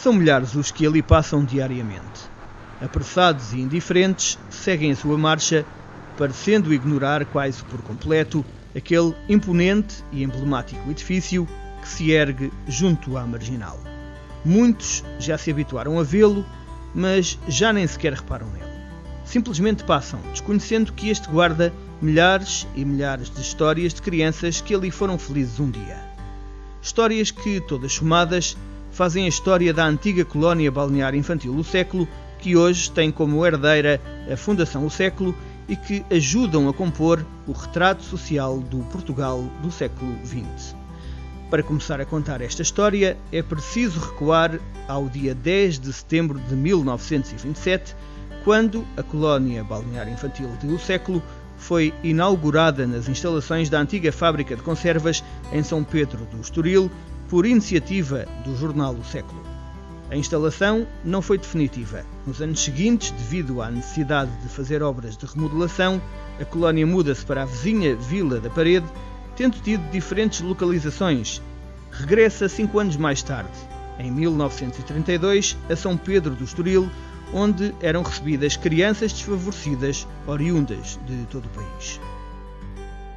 São milhares os que ali passam diariamente. Apressados e indiferentes, seguem a sua marcha, parecendo ignorar quase por completo aquele imponente e emblemático edifício que se ergue junto à Marginal. Muitos já se habituaram a vê-lo, mas já nem sequer reparam nele. Simplesmente passam, desconhecendo que este guarda milhares e milhares de histórias de crianças que ali foram felizes um dia. Histórias que, todas somadas, fazem a história da antiga colónia balnear infantil O Século, que hoje tem como herdeira a Fundação O Século e que ajudam a compor o retrato social do Portugal do século XX. Para começar a contar esta história, é preciso recuar ao dia 10 de setembro de 1927, quando a colónia balnear infantil de O Século foi inaugurada nas instalações da antiga fábrica de conservas em São Pedro do Estoril, por iniciativa do jornal O Século. A instalação não foi definitiva. Nos anos seguintes, devido à necessidade de fazer obras de remodelação, a colónia muda-se para a vizinha Vila da Parede, tendo tido diferentes localizações. Regressa 5 anos mais tarde, em 1932, a São Pedro do Estoril, onde eram recebidas crianças desfavorecidas oriundas de todo o país.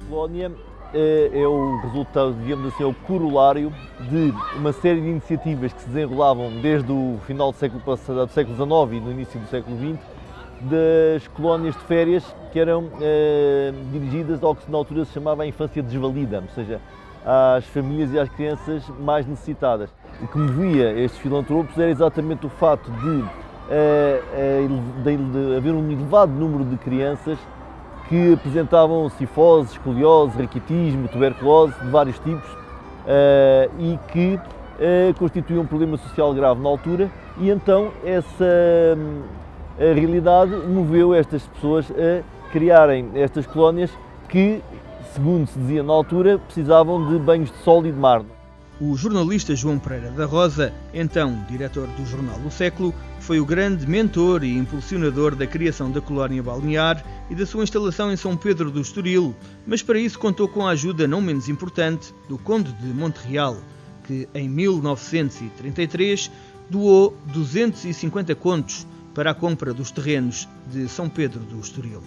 A colónia é o resultado, digamos assim, é o corolário de uma série de iniciativas que se desenrolavam desde o final do século passado, do século XIX e no início do século XX, das colónias de férias que eram dirigidas ao que na altura se chamava a infância desvalida, ou seja, às famílias e às crianças mais necessitadas. O que movia estes filantropos era exatamente o fato de haver um elevado número de crianças que apresentavam cifose, escoliose, raquitismo, tuberculose de vários tipos e que constituíam um problema social grave na altura, e então essa realidade moveu estas pessoas a criarem estas colónias que, segundo se dizia na altura, precisavam de banhos de sol e de mar. O jornalista João Pereira da Rosa, então diretor do jornal O Século, foi o grande mentor e impulsionador da criação da colónia balnear e da sua instalação em São Pedro do Estoril, mas para isso contou com a ajuda não menos importante do Conde de Montreal, que em 1933 doou 250 contos para a compra dos terrenos de São Pedro do Estoril.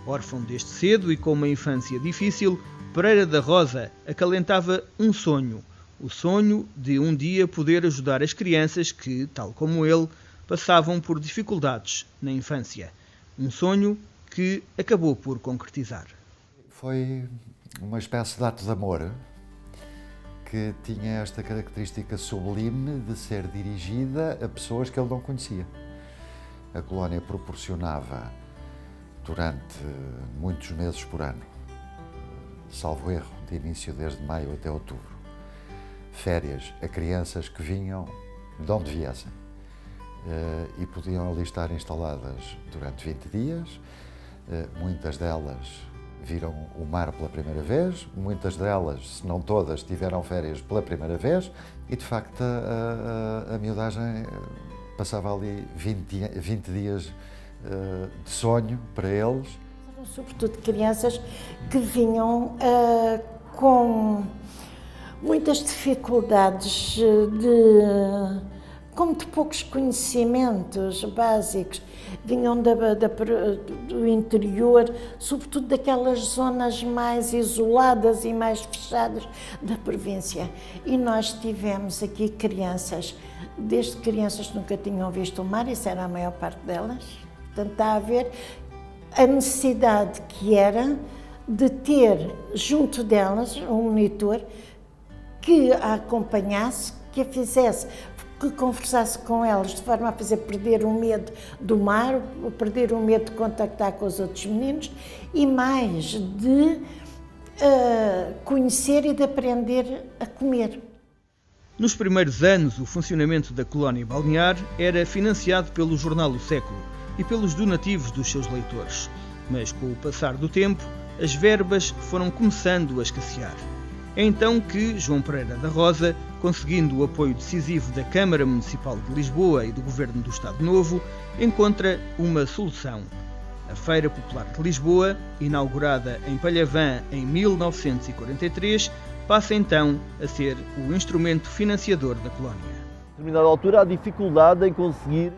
Órfão desde cedo e com uma infância difícil, Pereira da Rosa acalentava um sonho, o sonho de um dia poder ajudar as crianças que, tal como ele, passavam por dificuldades na infância. Um sonho que acabou por concretizar. Foi uma espécie de ato de amor que tinha esta característica sublime de ser dirigida a pessoas que ele não conhecia. A colónia proporcionava, durante muitos meses por ano, salvo erro, de início desde maio até outubro, férias a crianças que vinham de onde viessem e podiam ali estar instaladas durante 20 dias. Muitas delas viram o mar pela primeira vez, muitas delas, se não todas, tiveram férias pela primeira vez e, de facto, a miudagem passava ali 20 dias de sonho para eles. Sobretudo crianças que vinham com muitas dificuldades, com muito poucos conhecimentos básicos, vinham do interior, sobretudo daquelas zonas mais isoladas e mais fechadas da província. E nós tivemos aqui crianças, desde crianças que nunca tinham visto o mar, isso era a maior parte delas. Portanto, está a ver a necessidade que era de ter junto delas um monitor que a acompanhasse, que a fizesse, que conversasse com elas de forma a fazer perder o medo do mar, perder o medo de contactar com os outros meninos e mais de conhecer e de aprender a comer. Nos primeiros anos, o funcionamento da colónia balnear era financiado pelo jornal O Século e pelos donativos dos seus leitores, mas com o passar do tempo, as verbas foram começando a escassear. É então que João Pereira da Rosa, conseguindo o apoio decisivo da Câmara Municipal de Lisboa e do Governo do Estado Novo, encontra uma solução. A Feira Popular de Lisboa, inaugurada em Palhavã em 1943, passa então a ser o instrumento financiador da colónia. determinada altura, há dificuldade em conseguir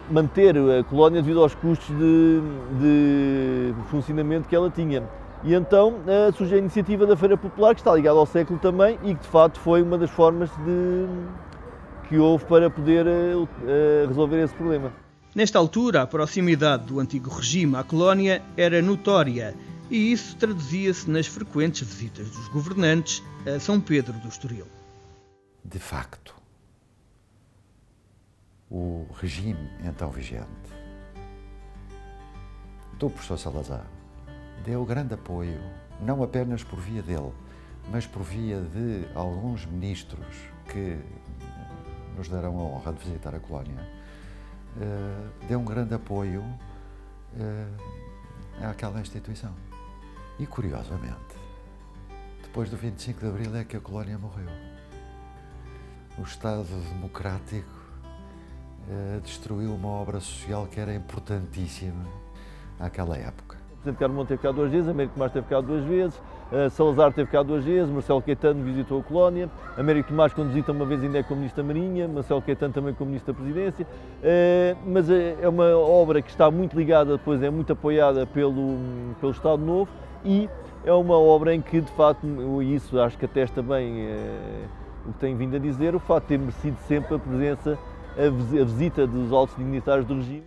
manter a colónia devido aos custos de funcionamento que ela tinha. E então surge a iniciativa da Feira Popular, que está ligada ao século também e que de facto foi uma das formas que houve para poder resolver esse problema. Nesta altura, a proximidade do antigo regime à colónia era notória e isso traduzia-se nas frequentes visitas dos governantes a São Pedro do Estoril. De facto, o regime então vigente do professor Salazar deu grande apoio, não apenas por via dele, mas por via de alguns ministros que nos deram a honra de visitar a colónia, deu um grande apoio àquela instituição. E, curiosamente, depois do 25 de Abril é que a colónia morreu. O Estado democrático destruiu uma obra social que era importantíssima naquela época. O Presidente Carlos Monte teve cá 2 vezes, Américo Tomás teve cá 2 vezes, Salazar teve cá 2 vezes, Marcelo Caetano visitou a colónia, Américo Tomás, quando visita uma vez, ainda é como Ministro da Marinha, Marcelo Caetano também como Ministro da Presidência, mas é uma obra que está muito ligada, depois é muito apoiada pelo Estado Novo e é uma obra em que, de facto, isso acho que atesta bem o que tenho vindo a dizer, o facto de ter merecido sempre a presença, a visita dos altos dignitários do regime.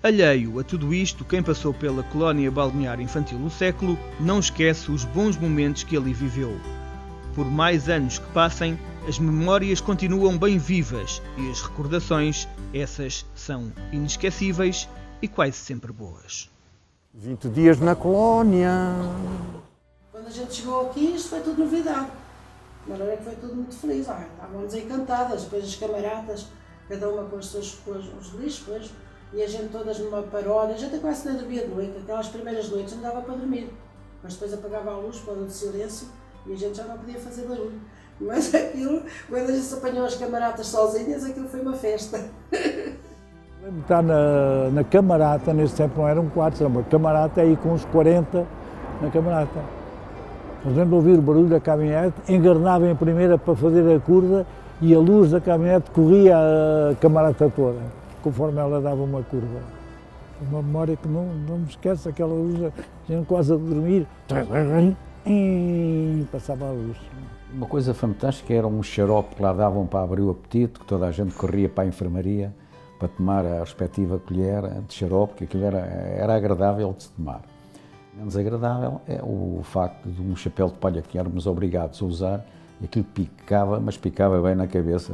Alheio a tudo isto, quem passou pela colónia balnear infantil no século não esquece os bons momentos que ali viveu. Por mais anos que passem, as memórias continuam bem vivas e as recordações, essas são inesquecíveis e quase sempre boas. 20 dias na colónia. Quando a gente chegou aqui, isto foi tudo novidade. Mas não é que foi tudo muito feliz. Estávamos encantadas, depois as camaradas, cada uma com os lixos, e a gente todas numa paródia. A gente quase não dormia de noite, aquelas primeiras noites não dava para dormir. Mas depois apagava a luz, para o silêncio, e a gente já não podia fazer barulho. Mas aquilo, quando a gente se apanhou as camaradas sozinhas, aquilo foi uma festa. Lembro de estar na camarata, nesse tempo não era um quarto, era uma camarata, aí com uns 40 na camarata. Nós lembro de ouvir o barulho da caminhonete, engarnava em primeira para fazer a curva e a luz da caminhonete corria a camarata toda, conforme ela dava uma curva. Uma memória que não me esquece, aquela luz, a gente quase a dormir, e passava a luz. Uma coisa fantástica era um xarope que lá davam para abrir o apetite, que toda a gente corria para a enfermaria para tomar a respectiva colher de xarope, que aquilo era agradável de se tomar. Menos agradável é o facto de um chapéu de palha que éramos obrigados a usar, e aquilo picava, mas picava bem na cabeça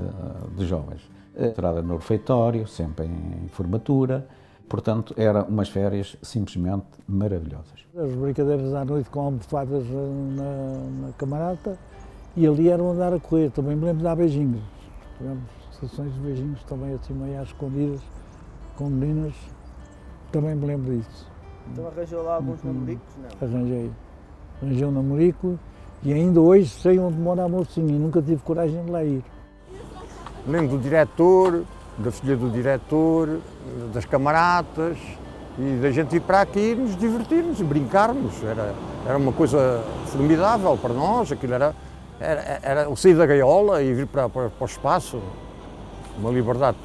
dos jovens. Entrada no refeitório, sempre em formatura, portanto, eram umas férias simplesmente maravilhosas. As brincadeiras à noite com almofadas na camarata, e ali eram andar a correr. Também me lembro de dar beijinhos. Tivemos sessões de beijinhos também assim meio às escondidas, com meninas, também me lembro disso. Então arranjou lá alguns namoricos? Não. Arranjei um namorico e ainda hoje sei onde mora a mocinha e nunca tive coragem de lá ir. Lembro do diretor, da filha do diretor, das camaratas e da gente ir para aqui nos divertirmos e brincarmos. Era uma coisa formidável para nós, aquilo era o sair da gaiola e vir para o espaço, uma liberdade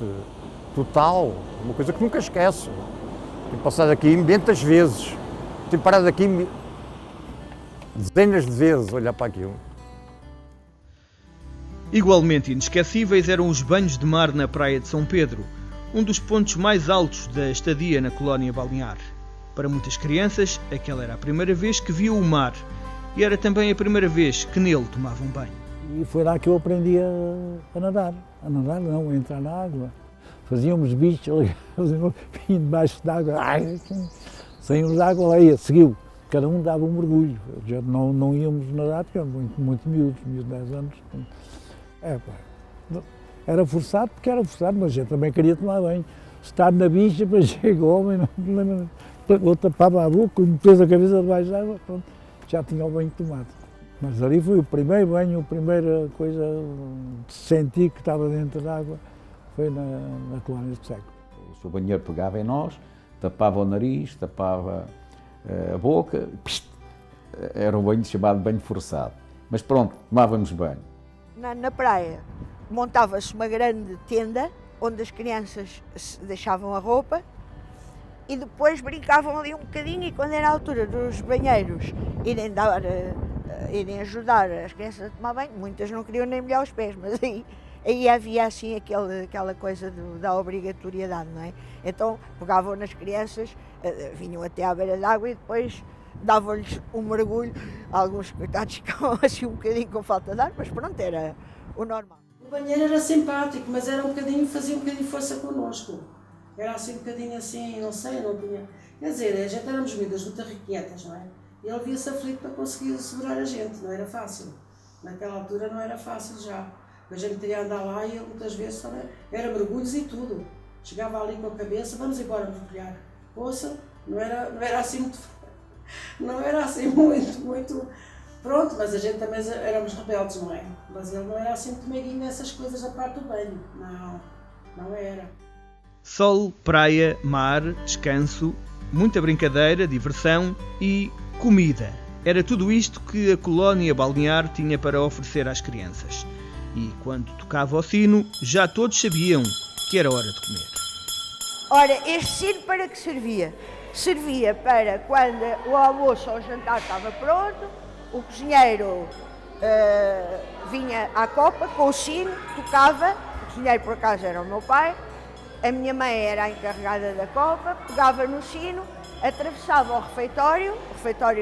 total, uma coisa que nunca esqueço. Tenho passado aqui imensas vezes, tenho parado aqui dezenas de vezes a olhar para aquilo. Igualmente inesquecíveis eram os banhos de mar na praia de São Pedro, um dos pontos mais altos da estadia na colónia balnear. Para muitas crianças, aquela era a primeira vez que viam o mar e era também a primeira vez que nele tomavam banho. E foi lá que eu aprendi a nadar. A nadar não, a entrar na água. Fazíamos bichos, debaixo d'água, saímos da água, lá ia, seguiu. Cada um dava um mergulho. Já não íamos nadar, porque éramos muito miúdos, 10 anos. Era forçado, porque era forçado, mas eu também queria tomar banho. Estar na bicha, para chega o homem, não me lembro, eu tapava a boca, me pôs a cabeça debaixo d'água, pronto, já tinha o banho tomado. Mas ali foi o primeiro banho, a primeira coisa de sentir que estava dentro da água, foi na colónia do século. O seu banheiro pegava em nós, tapava o nariz, tapava a boca, era um banho chamado banho forçado. Mas pronto, tomávamos banho. Na praia, montava-se uma grande tenda onde as crianças deixavam a roupa e depois brincavam ali um bocadinho, e quando era a altura dos banheiros irem ajudar as crianças a tomar banho, muitas não queriam nem molhar os pés, mas aí havia assim aquela coisa da obrigatoriedade, não é? Então pegavam nas crianças, vinham até à beira d'água e depois davam-lhes um mergulho. Alguns coitados ficavam assim um bocadinho com falta de ar, mas pronto, era o normal. O banheiro era simpático, mas era fazia um bocadinho força connosco. Era assim um bocadinho assim, não sei, não tinha... Quer dizer, a gente éramos miúdas muito requietas, não é? E ele via-se aflito para conseguir segurar a gente, não era fácil. Naquela altura não era fácil já. A gente queria andar lá e ele muitas vezes também era mergulhos e tudo. Chegava ali com a cabeça, vamos embora mergulhar. Poxa, não era assim muito... Não era assim muito... Pronto, mas a gente também éramos rebeldes, não é? Mas ele não era assim muito meiguinho nessas coisas da parte do banho. Não era. Sol, praia, mar, descanso, muita brincadeira, diversão e comida. Era tudo isto que a colónia balnear tinha para oferecer às crianças. E quando tocava o sino, já todos sabiam que era hora de comer. Ora, este sino para que servia? Servia para quando o almoço ou o jantar estava pronto, o cozinheiro vinha à copa com o sino, tocava, o cozinheiro por acaso era o meu pai, a minha mãe era a encarregada da copa, pegava no sino, atravessava o refeitório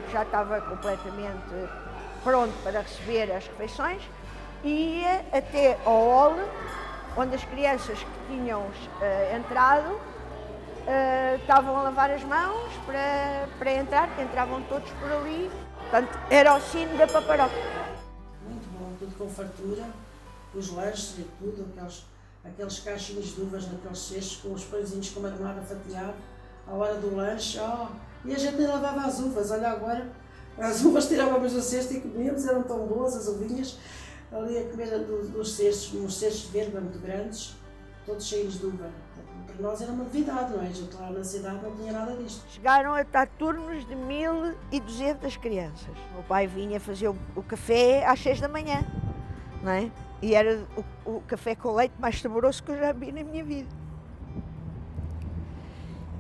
que já estava completamente pronto para receber as refeições, e ia até ao hall, onde as crianças que tinham entrado estavam a lavar as mãos para entrar, que entravam todos por ali. Portanto, era o sino da paparoca. Muito bom, tudo com fartura, os lanches e tudo, aqueles cachinhos de uvas naqueles cestos, com os pãezinhos com marmelada fatiada, à hora do lanche, e a gente nem lavava as uvas, olha agora, as uvas tirávamos do cesto e comíamos, eram tão boas as uvinhas, ali a comer dos cestos, uns cestos de verba muito grandes, todos cheios de uva. Para nós era uma novidade, não é? A gente lá na cidade não tinha nada disto. Chegaram a estar turnos de 1.200 crianças. O meu pai vinha fazer o café às 6 da manhã, não é? E era o café com leite mais saboroso que eu já vi na minha vida.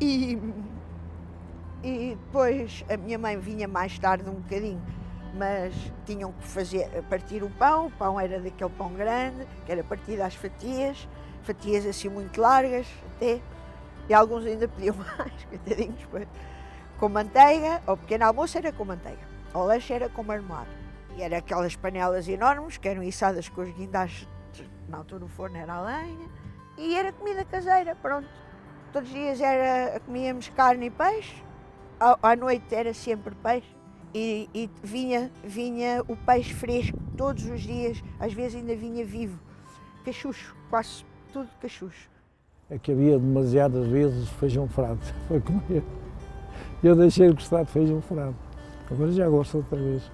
E depois a minha mãe vinha mais tarde um bocadinho, mas tinham que partir o pão era daquele pão grande, que era partido às fatias assim muito largas até, e alguns ainda pediam mais, coitadinhos, com manteiga. O pequeno almoço era com manteiga, o lanche era com marmelada. E era aquelas panelas enormes que eram içadas com os guindastes, na altura o forno era a lenha, e era comida caseira, pronto. Todos os dias comíamos carne e peixe, à noite era sempre peixe, e vinha o peixe fresco todos os dias, às vezes ainda vinha vivo, cachucho, quase tudo cachucho. É que havia demasiadas vezes feijão frado para comer. Eu deixei de gostar de feijão frado, agora já gosto outra vez,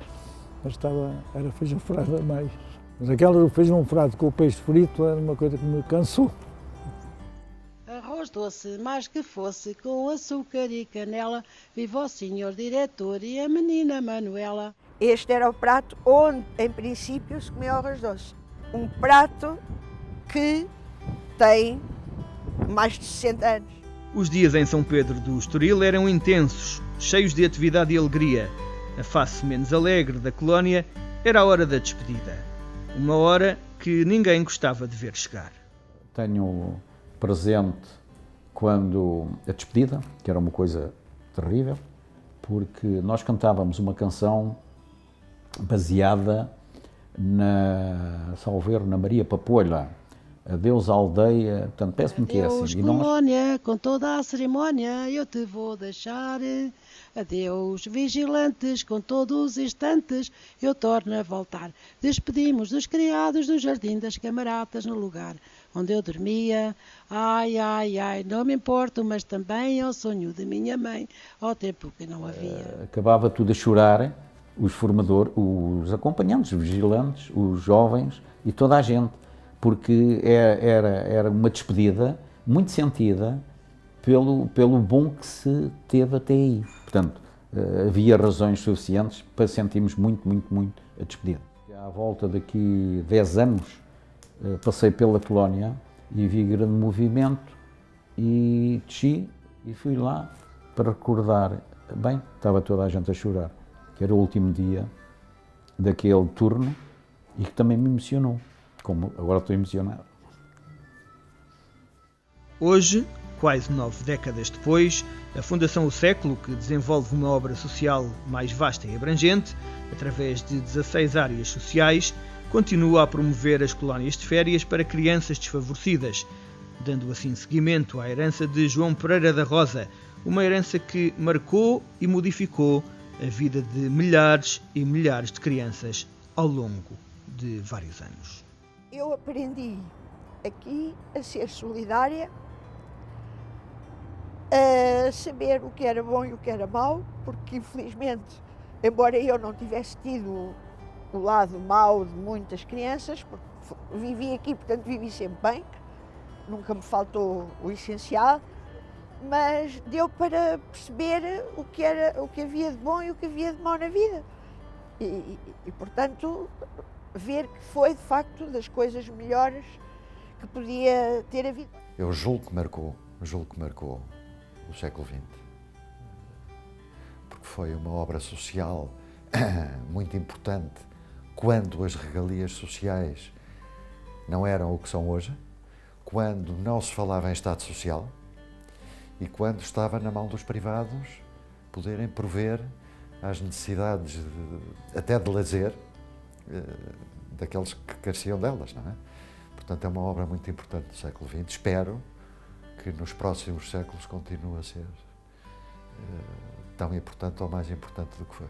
mas era feijão frado a mais. Mas aquela do feijão frado com o peixe frito era uma coisa que me cansou. Arroz doce, mais que fosse, com açúcar e canela, viva o senhor diretor e a menina Manuela. Este era o prato onde, em princípio, se comia o arroz doce. Um prato que tem mais de 60 anos. Os dias em São Pedro do Estoril eram intensos, cheios de atividade e alegria. A face menos alegre da colónia era a hora da despedida. Uma hora que ninguém gostava de ver chegar. Tenho presente quando a despedida, que era uma coisa terrível, porque nós cantávamos uma canção baseada salvo erro, na Maria Papoula, Adeus aldeia, portanto, parece-me que é assim. Adeus colónia, com toda a cerimónia eu te vou deixar. Adeus vigilantes, com todos os instantes eu torno a voltar. Despedimos dos criados do jardim das camaratas no lugar onde eu dormia. Ai, ai, ai, não me importo, mas também ao sonho de minha mãe, ao tempo que não havia. Acabava tudo a chorar, os formadores, os acompanhantes, os vigilantes, os jovens e toda a gente, porque era uma despedida muito sentida pelo bom que se teve até aí. Portanto, havia razões suficientes para sentirmos muito a despedida. À volta daqui 10 anos, passei pela colónia e vi grande movimento e desci e fui lá para recordar. Bem, estava toda a gente a chorar, que era o último dia daquele turno e que também me emocionou, como agora estou emocionado. Hoje, quase 9 décadas depois, a Fundação O Século, que desenvolve uma obra social mais vasta e abrangente, através de 16 áreas sociais, continua a promover as colónias de férias para crianças desfavorecidas, dando assim seguimento à herança de João Pereira da Rosa, uma herança que marcou e modificou a vida de milhares e milhares de crianças ao longo de vários anos. Eu aprendi aqui a ser solidária, a saber o que era bom e o que era mau, porque infelizmente, embora eu não tivesse tido o lado mau de muitas crianças, porque vivi aqui, portanto vivi sempre bem, nunca me faltou o essencial, mas deu para perceber o que havia de bom e o que havia de mau na vida. E portanto, ver que foi, de facto, das coisas melhores que podia ter havido. Eu julgo que marcou o século XX, porque foi uma obra social muito importante quando as regalias sociais não eram o que são hoje, quando não se falava em Estado Social e quando estava na mão dos privados poderem prover às necessidades até de lazer daqueles que careciam delas, não é? Portanto, é uma obra muito importante do século XX. Espero que nos próximos séculos continue a ser tão importante ou mais importante do que foi.